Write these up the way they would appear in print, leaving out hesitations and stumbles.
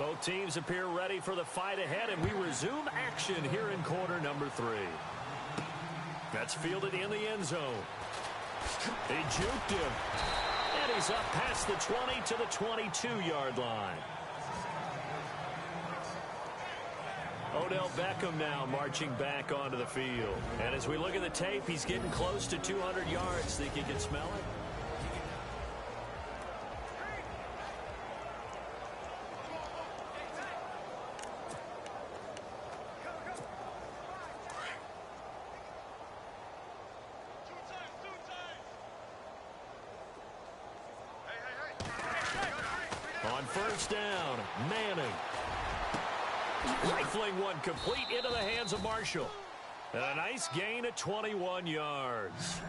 Both teams appear ready for the fight ahead, and we resume action here in quarter number 3. That's fielded in the end zone. He juked him. And he's up past the 20 to the 22-yard line. Odell Beckham now marching back onto the field. And as we look at the tape, he's getting close to 200 yards. Think he can smell it? On first down, Manning. Rifling one complete into the hands of Marshall. And a nice gain at 21 yards.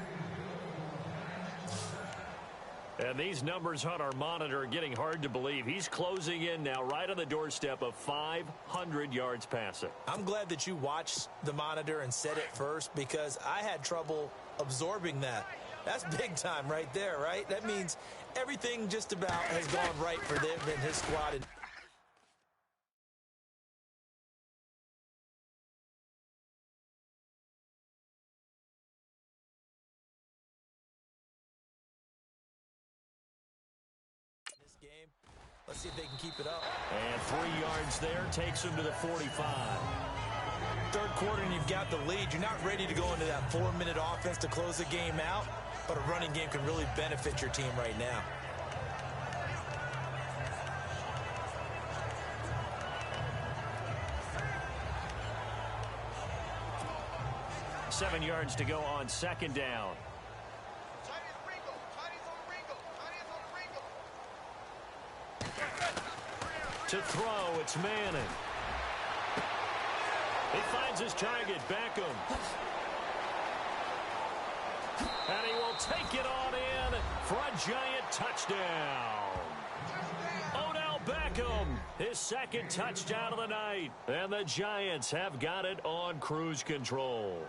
And these numbers on our monitor are getting hard to believe. He's closing in now right on the doorstep of 500 yards passing. I'm glad that you watched the monitor and said it first, because I had trouble absorbing that. That's big time right there, right? That means everything just about has gone right for them and his squad. This game, let's see if they can keep it up. And 3 yards there takes him to the 45. Third quarter and you've got the lead. You're not ready to go into that 4-minute offense to close the game out, but a running game can really benefit your team right now. Seven yards to go on second down. To throw, it's Manning. He finds his target, Beckham. And he will take it on in for a giant touchdown. Odell Beckham, his second touchdown of the night. And the Giants have got it on cruise control.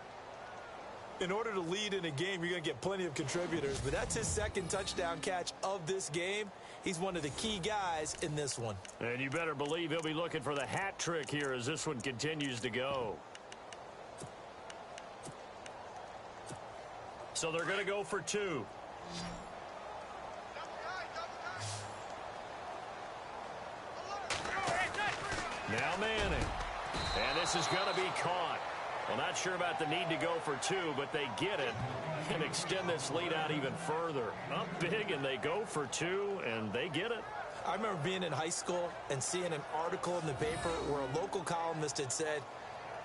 In order to lead in a game, you're going to get plenty of contributors, but that's his second touchdown catch of this game. He's one of the key guys in this one. And you better believe he'll be looking for the hat trick here as this one continues to go. So they're going to go for 2. Now Manning. And this is going to be caught. Well, not sure about the need to go for 2, but they get it and extend this lead out even further. Up big, and they go for 2, and they get it. I remember being in high school and seeing an article in the paper where a local columnist had said,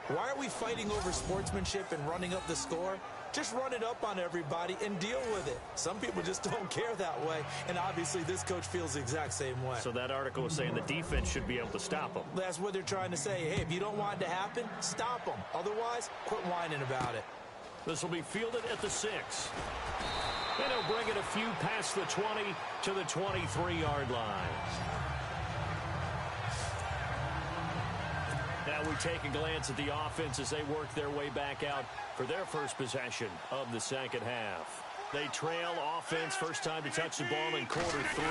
"Why are we fighting over sportsmanship and running up the score? Just run it up on everybody and deal with it." Some people just don't care that way, and obviously this coach feels the exact same way. So that article was saying the defense should be able to stop them. That's what they're trying to say. Hey, if you don't want it to happen, stop them. Otherwise, quit whining about it. This will be fielded at the 6. And he'll bring it a few past the 20 to the 23-yard line. Now we take a glance at the offense as they work their way back out for their first possession of the second half. They trail offense, first time to touch the ball in quarter 3,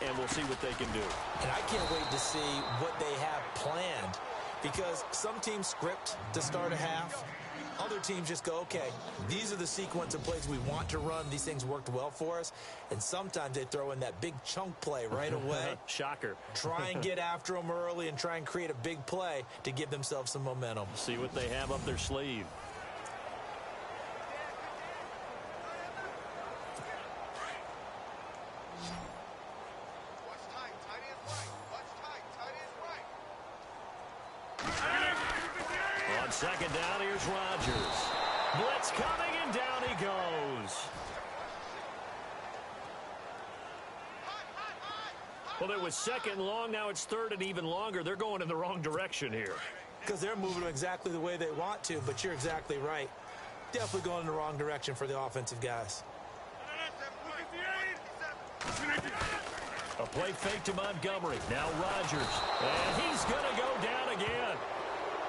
and we'll see what they can do. And I can't wait to see what they have planned, because some teams script to start a half. Other teams just go, okay, these are the sequence of plays we want to run. These things worked well for us. And sometimes they throw in that big chunk play right away. Shocker. Try and get after them early and try and create a big play to give themselves some momentum. See what they have up their sleeve. Second down, here's Rodgers. Blitz coming, and down he goes. Well, it was second long. Now it's third and even longer. They're going in the wrong direction here. Because they're moving them exactly the way they want to, but you're exactly right. Definitely going in the wrong direction for the offensive guys. A play fake to Montgomery. Now Rodgers. And he's going to go down again.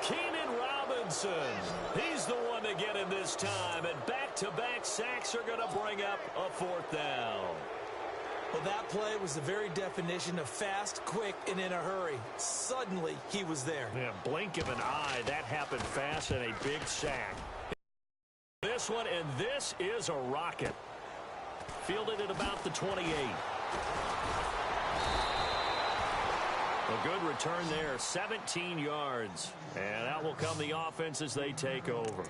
Keenan Robinson. He's the one to get him this time. And back-to-back sacks are going to bring up a 4th down. Well, that play was the very definition of fast, quick, and in a hurry. Suddenly, he was there. Yeah, blink of an eye. That happened fast and a big sack. This one, and this is a rocket. Fielded at about the 28. A good return there, 17 yards. And out will come the offense as they take over.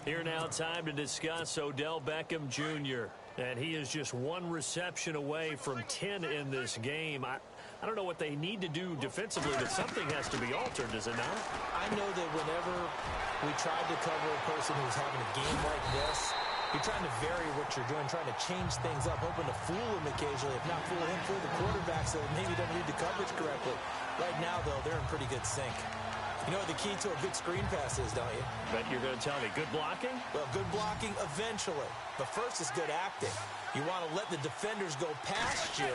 Here now, time to discuss Odell Beckham Jr. And he is just one reception away from 10 in this game. I don't know what they need to do defensively, but something has to be altered, does it not? I know that whenever we tried to cover a person who's having a game like this, you're trying to vary what you're doing, trying to change things up, hoping to fool him occasionally. If not fool him, fool the quarterback so maybe he doesn't read the coverage correctly. Right now, though, they're in pretty good sync. You know what the key to a good screen pass is, don't you? Bet you're going to tell me. Good blocking? Well, good blocking eventually. But first is good acting. You want to let the defenders go past you,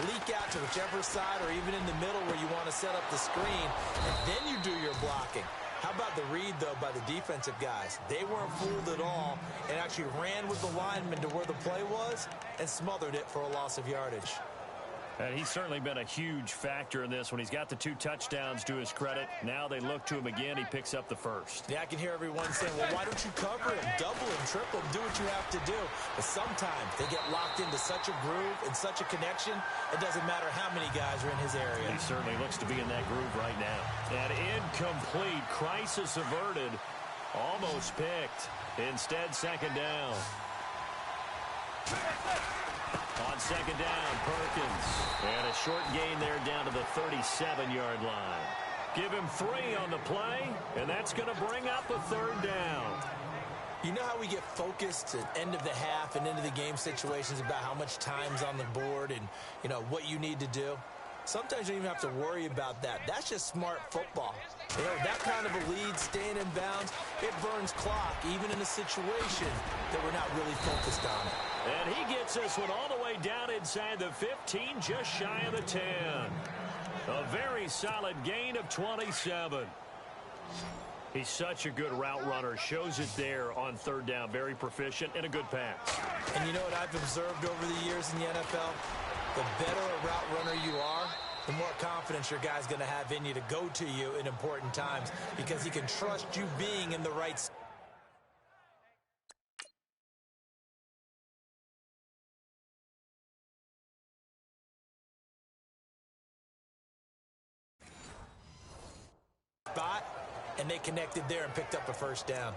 leak out to whichever side or even in the middle where you want to set up the screen, and then you do your blocking. How about the read, though, by the defensive guys? They weren't fooled at all and actually ran with the lineman to where the play was and smothered it for a loss of yardage. And he's certainly been a huge factor in this when he's got the 2 touchdowns to his credit. Now they look to him again. He picks up the first. Yeah, I can hear everyone saying, well, why don't you cover him, double him, triple him, do what you have to do. But sometimes they get locked into such a groove and such a connection, it doesn't matter how many guys are in his area. He certainly looks to be in that groove right now. And incomplete. Crisis averted. Almost picked. Instead, second down. On second down, Perkins. And a short gain there down to the 37-yard line. Give him 3 on the play, and that's going to bring up a third down. You know how we get focused at end of the half and into the game situations about how much time's on the board and, you know, what you need to do? Sometimes you don't even have to worry about that. That's just smart football. You know, that kind of a lead, staying in bounds, it burns clock, even in a situation that we're not really focused on it. And he gets this one all the way down inside the 15, just shy of the 10. A very solid gain of 27. He's such a good route runner. Shows it there on third down. Very proficient and a good pass. And you know what I've observed over the years in the NFL? The better a route runner you are, the more confidence your guy's going to have in you to go to you in important times because he can trust you being in the right spot, and they connected there and picked up a first down.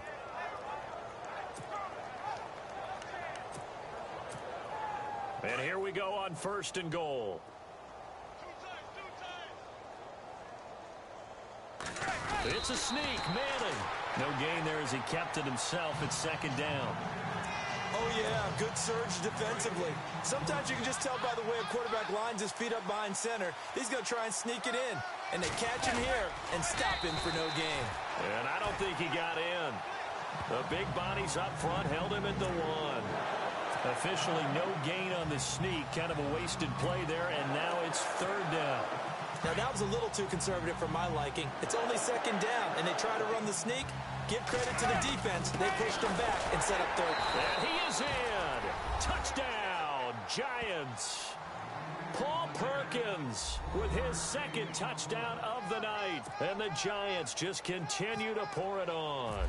And here we go on first and goal. It's a sneak, Manning. No gain there as he kept it himself at second down. Oh, yeah, good surge defensively. Sometimes you can just tell by the way a quarterback lines his feet up behind center. He's going to try and sneak it in. And they catch him here and stop him for no gain. And I don't think he got in. The big bodies up front held him at the 1. Officially no gain on the sneak. Kind of a wasted play there, and now it's third down. Now, that was a little too conservative for my liking. It's only second down, and they try to run the sneak. Give credit to the defense. They pushed him back and set up third. And he is in. Touchdown, Giants. Paul Perkins with his second touchdown of the night. And the Giants just continue to pour it on.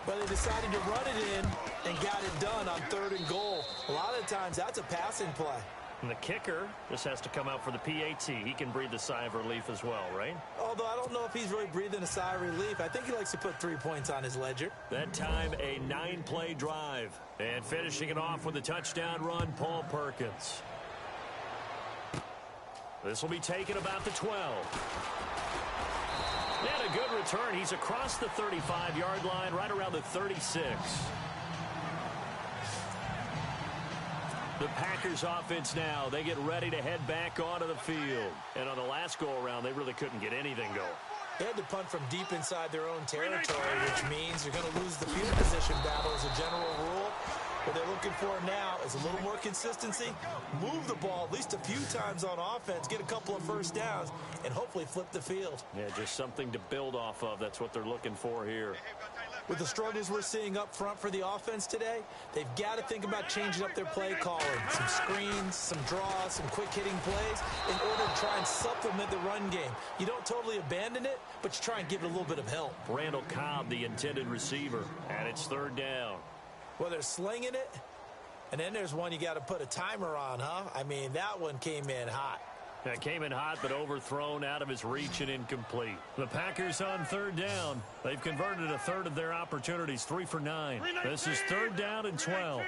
But they decided to run it in and got it done on third and goal. A lot of times, that's a passing play. And the kicker just has to come out for the PAT. He can breathe a sigh of relief as well, right? Although I don't know if he's really breathing a sigh of relief. I think he likes to put 3 points on his ledger. That time, a 9-play drive. And finishing it off with a touchdown run, Paul Perkins. This will be taken about the 12. And a good return. He's across the 35-yard line, right around the 36. The Packers offense now, they get ready to head back onto the field. And on the last go-around, they really couldn't get anything going. They had to punt from deep inside their own territory, which means you're going to lose the field position battle as a general rule. What they're looking for now is a little more consistency, move the ball at least a few times on offense, get a couple of first downs, and hopefully flip the field. Yeah, just something to build off of. That's what they're looking for here. With the struggles we're seeing up front for the offense today, they've got to think about changing up their play calling. Some screens, some draws, some quick-hitting plays in order to try and supplement the run game. You don't totally abandon it, but you try and give it a little bit of help. Randall Cobb, the intended receiver, and it's third down. Well, they're slinging it, and then there's one you got to put a timer on, huh? I mean, that one came in hot. That came in hot, but overthrown, out of his reach and incomplete. The Packers on third down. They've converted a third of their opportunities, 3 for 9. This is third down and 12.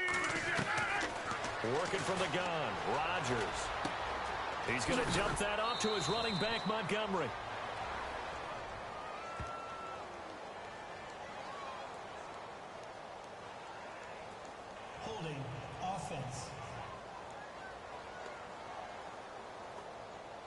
Working from the gun, Rodgers. He's going to dump that off to his running back, Montgomery. Holding offense.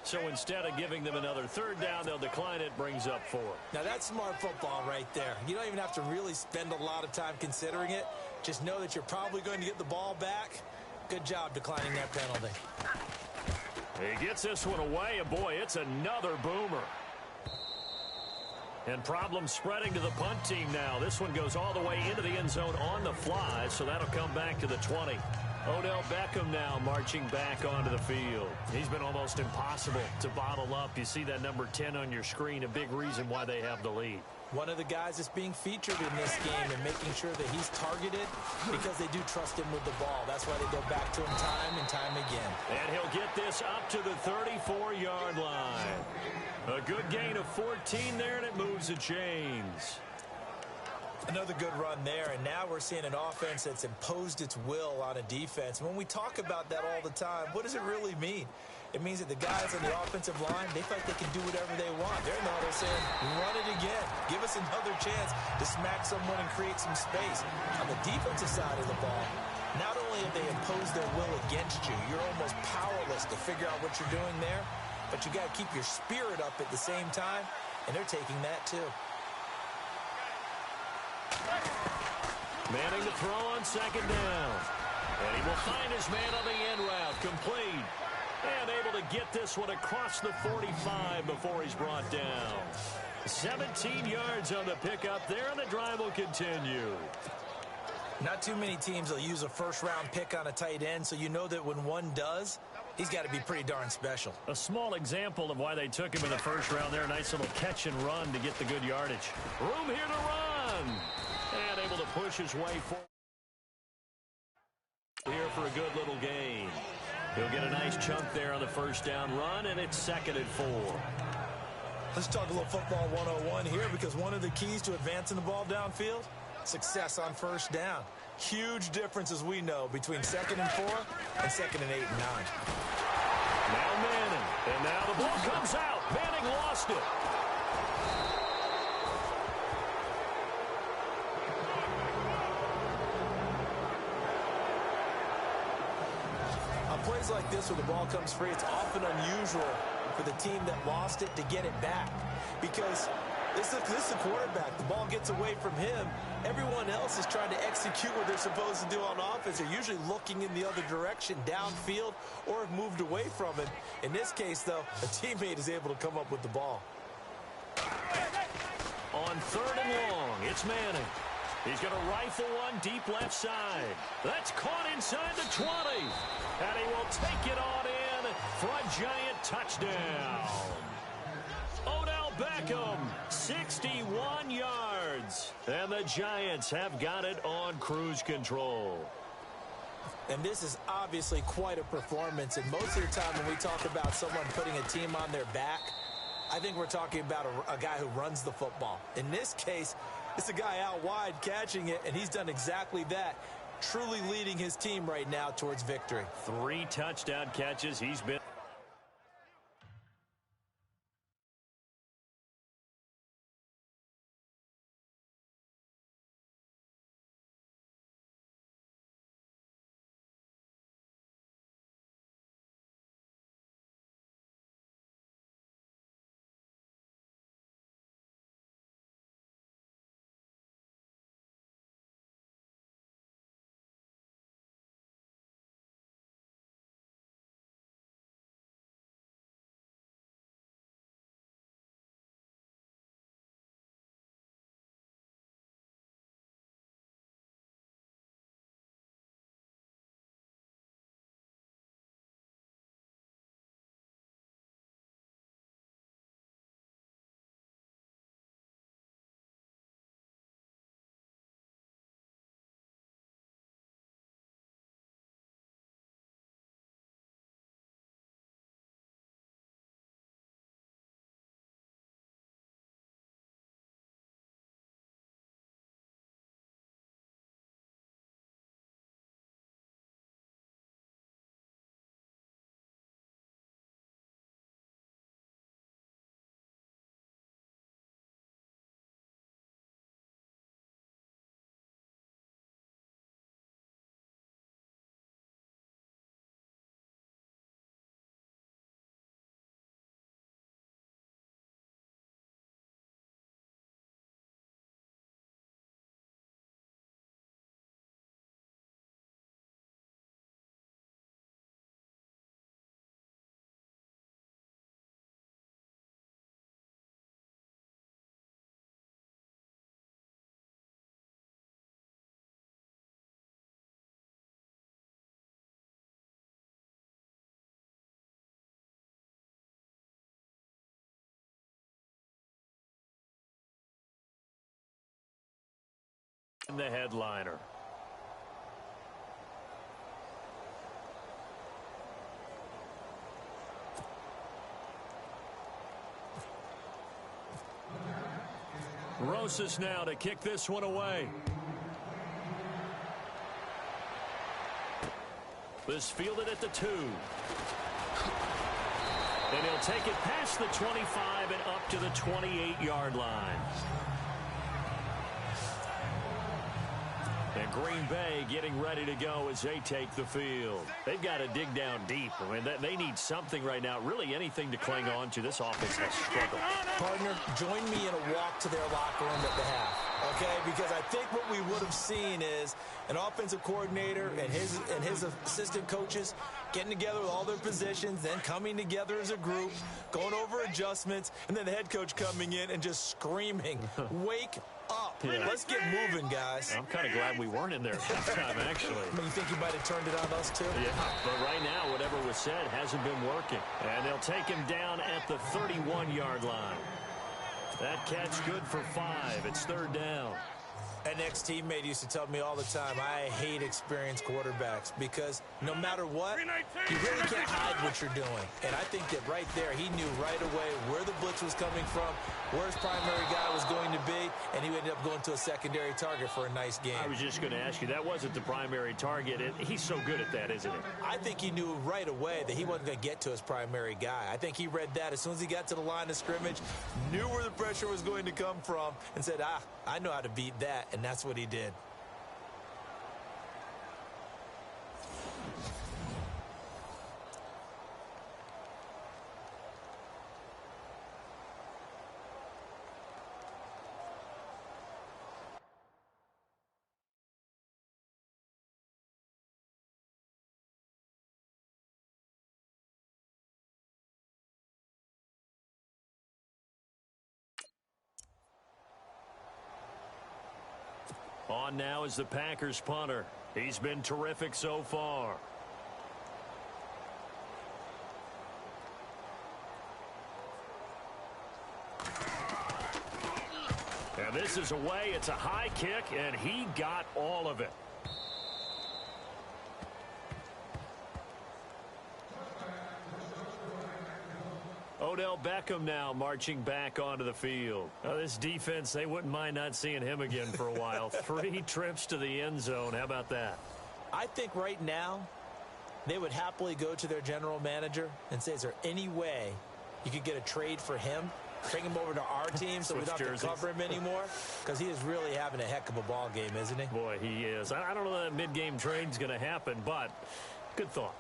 So instead of giving them another third down, they'll decline it, brings up 4. Now, that's smart football right there. You don't even have to really spend a lot of time considering it. Just know that you're probably going to get the ball back. Good job declining that penalty. He gets this one away, and boy, it's another boomer. And problems spreading to the punt team now. This one goes all the way into the end zone on the fly, so that'll come back to the 20. Odell Beckham now marching back onto the field. He's been almost impossible to bottle up. You see that number 10 on your screen, a big reason why they have the lead. One of the guys that's being featured in this game and making sure that he's targeted because they do trust him with the ball. That's why they go back to him time and time again. And he'll get this up to the 34-yard line. A good gain of 14 there, and it moves the chains. Another good run there, and now we're seeing an offense that's imposed its will on a defense. When we talk about that all the time, what does it really mean? It means that the guys on the offensive line, they feel like they can do whatever they want. They're in the huddle saying, run it again. Give us another chance to smack someone and create some space. On the defensive side of the ball, not only have they imposed their will against you, you're almost powerless to figure out what you're doing there, but you got to keep your spirit up at the same time, and they're taking that too. Manning to throw on second down. And he will find his man on the end route. Complete. And able to get this one across the 45 before he's brought down. 17 yards on the pickup there, and the drive will continue. Not too many teams will use a first-round pick on a tight end, so you know that when one does, he's got to be pretty darn special. A small example of why they took him in the first round there. Nice little catch and run to get the good yardage. Room here to run. And able to push his way forward here for a good little gain. He'll get a nice chunk there on the first down run, and it's 2nd and 4. Let's talk a little football 101 here, because one of the keys to advancing the ball downfield, success on first down. Huge difference, as we know, between 2nd and 4 and 2nd and 8 and 9. Now Manning, and now the ball comes out. Manning lost it. Plays like this where the ball comes free, it's often unusual for the team that lost it to get it back, because this is the quarterback. The ball gets away from him. Everyone else is trying to execute what they're supposed to do on offense. They're usually looking in the other direction, downfield, or have moved away from it. In this case, though, a teammate is able to come up with the ball. On 3rd and long, it's Manning. He's going to rifle one deep left side. That's caught inside the 20. And he will take it on in for a giant touchdown. Odell Beckham, 61 yards. And the Giants have got it on cruise control. And this is obviously quite a performance. And most of the time when we talk about someone putting a team on their back, I think we're talking about a guy who runs the football. In this case, it's a guy out wide catching it, and he's done exactly that, truly leading his team right now towards victory. 3 touchdown catches. He's been The headliner. Rosas now to kick this one away. This fielded at the 2. And he'll take it past the 25 and up to the 28-yard line. And Green Bay getting ready to go as they take the field. They've got to dig down deep. I mean, they need something right now, really anything to cling on to. This offense has struggled. Partner, join me in a walk to their locker room at the half, okay? Because I think what we would have seen is an offensive coordinator and his assistant coaches getting together with all their positions, then coming together as a group, going over adjustments, and then the head coach coming in and just screaming, wake up. Yeah. Let's get moving, guys. I'm kind of glad we weren't in there that time, actually. I mean, you think you might have turned it on us, too? Yeah, but right now, whatever was said hasn't been working. And they'll take him down at the 31-yard line. That catch good for 5. It's 3rd down. An ex-teammate used to tell me all the time, I hate experienced quarterbacks because no matter what, you really can't hide what you're doing. And I think that right there, he knew right away where the blitz was coming from, where his primary guy was going to be, and he ended up going to a secondary target for a nice game. I was just going to ask you, that wasn't the primary target. He's so good at that, isn't he? I think he knew right away that he wasn't going to get to his primary guy. I think he read that as soon as he got to the line of scrimmage, knew where the pressure was going to come from, and said, I know how to beat that. And that's what he did. On now is the Packers punter. He's been terrific so far. And this is away. It's a high kick, and he got all of it. Odell Beckham now marching back onto the field. Now, this defense, they wouldn't mind not seeing him again for a while. 3 trips to the end zone. How about that? I think right now they would happily go to their general manager and say, is there any way you could get a trade for him? Bring him over to our team so we don't have to cover him anymore? Because he is really having a heck of a ball game, isn't he? Boy, he is. I don't know that mid-game trade's going to happen, but good thought.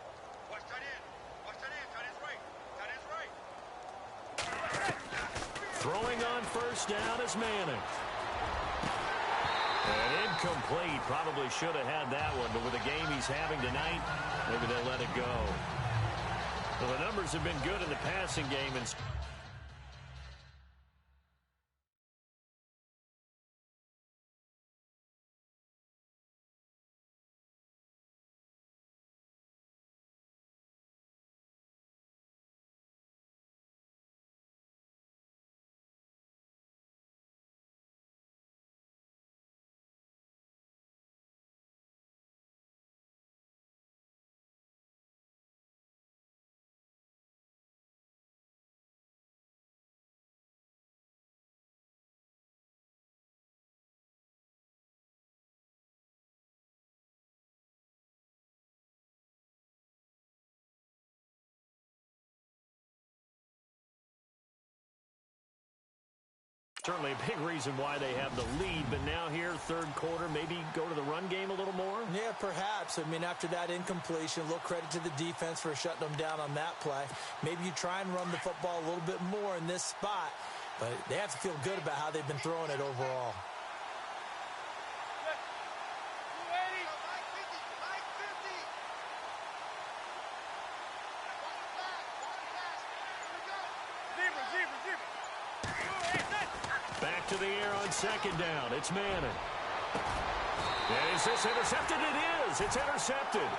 Throwing on first down is Manning. And incomplete. Probably should have had that one, but with the game he's having tonight, maybe they'll let it go. Well, the numbers have been good in the passing game. And certainly a big reason why they have the lead, but now here, 3rd quarter, maybe go to the run game a little more? Yeah, perhaps. I mean, after that incompletion, a little credit to the defense for shutting them down on that play. Maybe you try and run the football a little bit more in this spot, but they have to feel good about how they've been throwing it overall. Back to the air on 2nd down. It's Manning. And is this intercepted? It is. It's intercepted.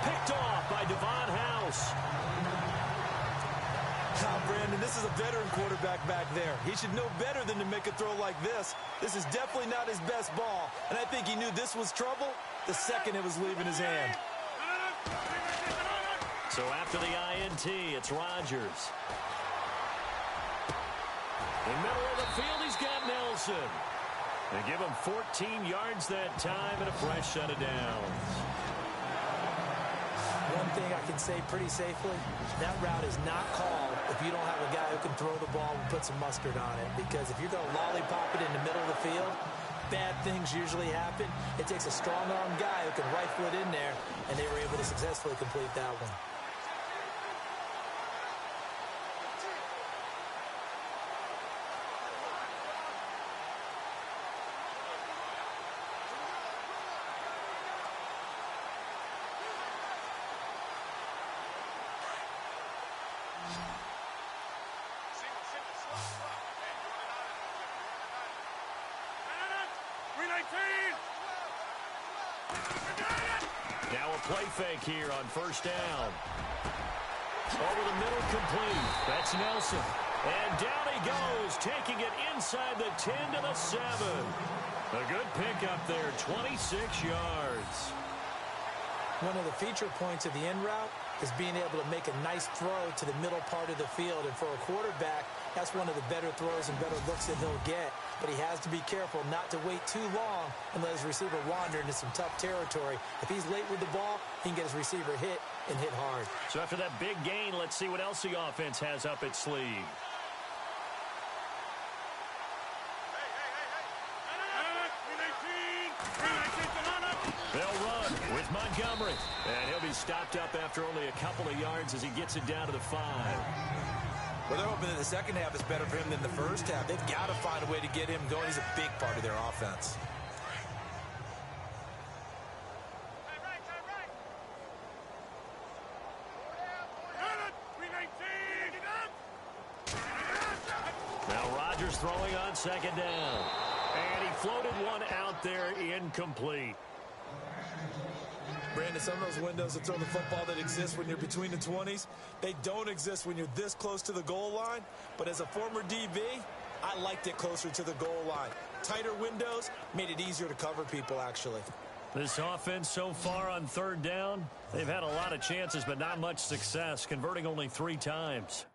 Picked off by Devon House. Brandon, this is a veteran quarterback back there. He should know better than to make a throw like this. This is definitely not his best ball, and I think he knew this was trouble the second it was leaving his hand. So after the INT, it's Rodgers. In the middle of the field, he's got Nelson. They give him 14 yards that time and a fresh set of downs. One thing I can say pretty safely, that route is not called if you don't have a guy who can throw the ball and put some mustard on it. Because if you're going to lollipop it in the middle of the field, bad things usually happen. It takes a strong-arm guy who can rifle it in there, and they were able to successfully complete that one. Now a play fake here on first down. Over the middle, complete. That's Nelson. And down he goes, taking it inside the 10 to the 7. A good pickup there, 26 yards. One of the feature points of the end route is being able to make a nice throw to the middle part of the field. And for a quarterback, that's one of the better throws and better looks that he'll get. But he has to be careful not to wait too long and let his receiver wander into some tough territory. If he's late with the ball, he can get his receiver hit and hit hard. So after that big gain, let's see what else the offense has up its sleeve. They'll run with Montgomery. And he'll be stopped up after only a couple of yards as he gets it down to the 5. Well, they're hoping that the second half is better for him than the first half. They've got to find a way to get him going. He's a big part of their offense. Now Rodgers throwing on second down. And he floated one out there, incomplete. Brandon, some of those windows to throw the football that exist when you're between the 20s, they don't exist when you're this close to the goal line. But as a former DB, I liked it closer to the goal line. Tighter windows made it easier to cover people, actually. This offense so far on third down, they've had a lot of chances, but not much success, converting only 3 times.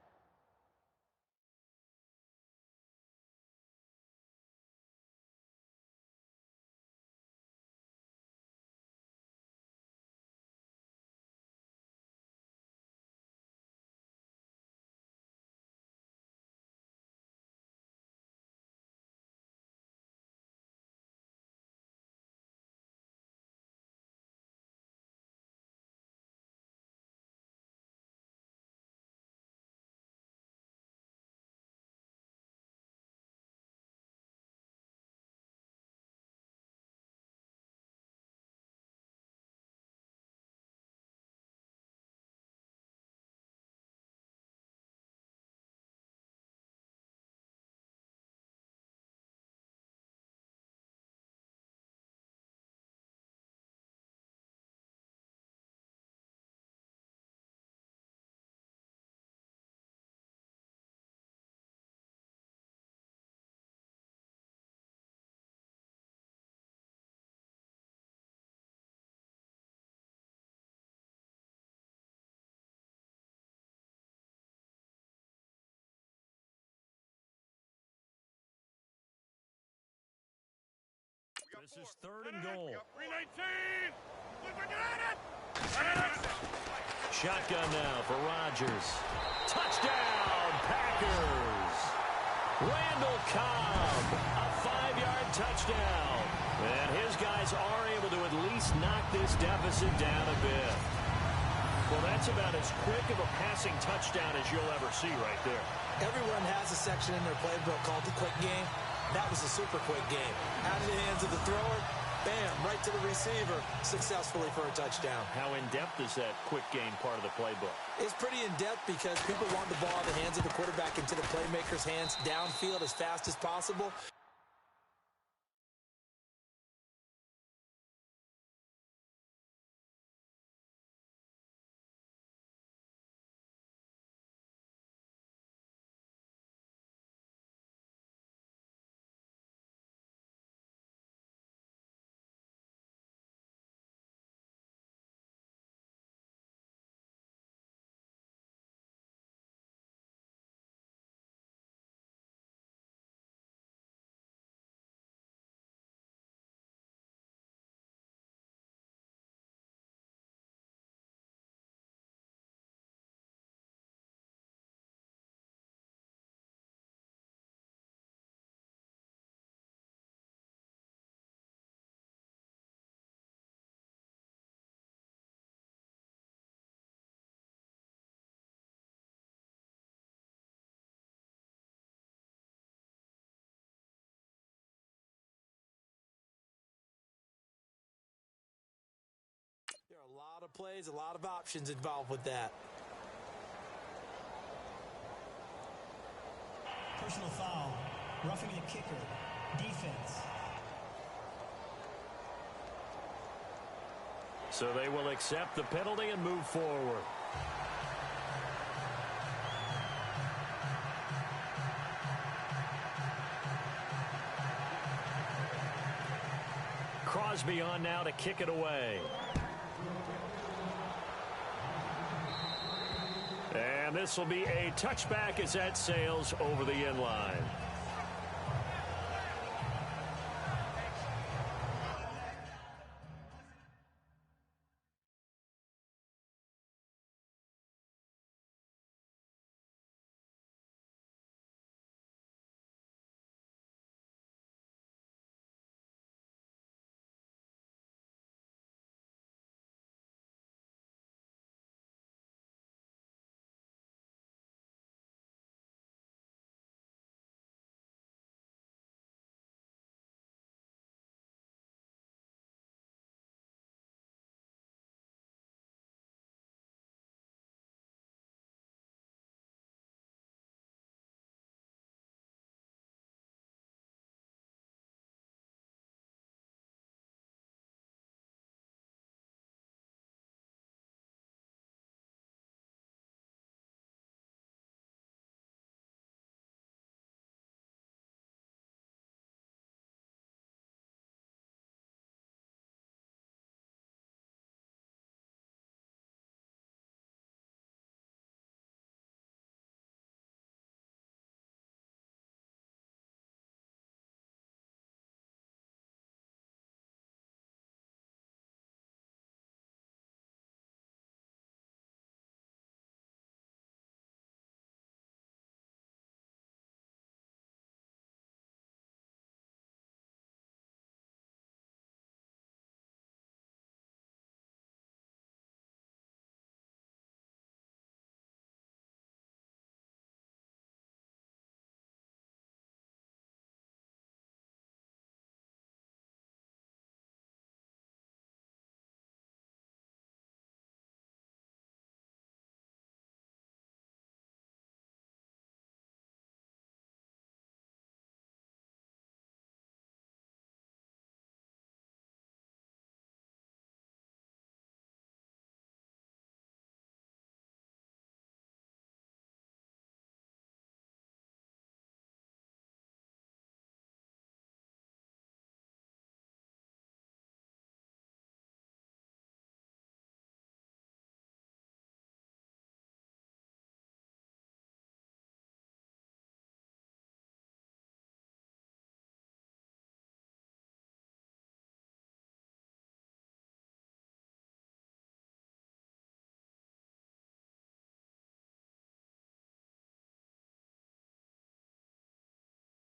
This is third and goal. 319. Shotgun now for Rodgers. Touchdown, Packers. Randall Cobb, a 5-yard touchdown. And his guys are able to at least knock this deficit down a bit. Well, that's about as quick of a passing touchdown as you'll ever see right there. Everyone has a section in their playbook called the quick game. That was a super quick game. Out of the hands of the thrower, bam, right to the receiver, successfully for a touchdown. How in-depth is that quick game part of the playbook? It's pretty in-depth because people want the ball in the hands of the quarterback into the playmaker's hands downfield as fast as possible. of plays, a lot of options involved with that. Personal foul, roughing the kicker, defense. So they will accept the penalty and move forward. Crosby on now to kick it away. And this will be a touchback as that sails over the end line.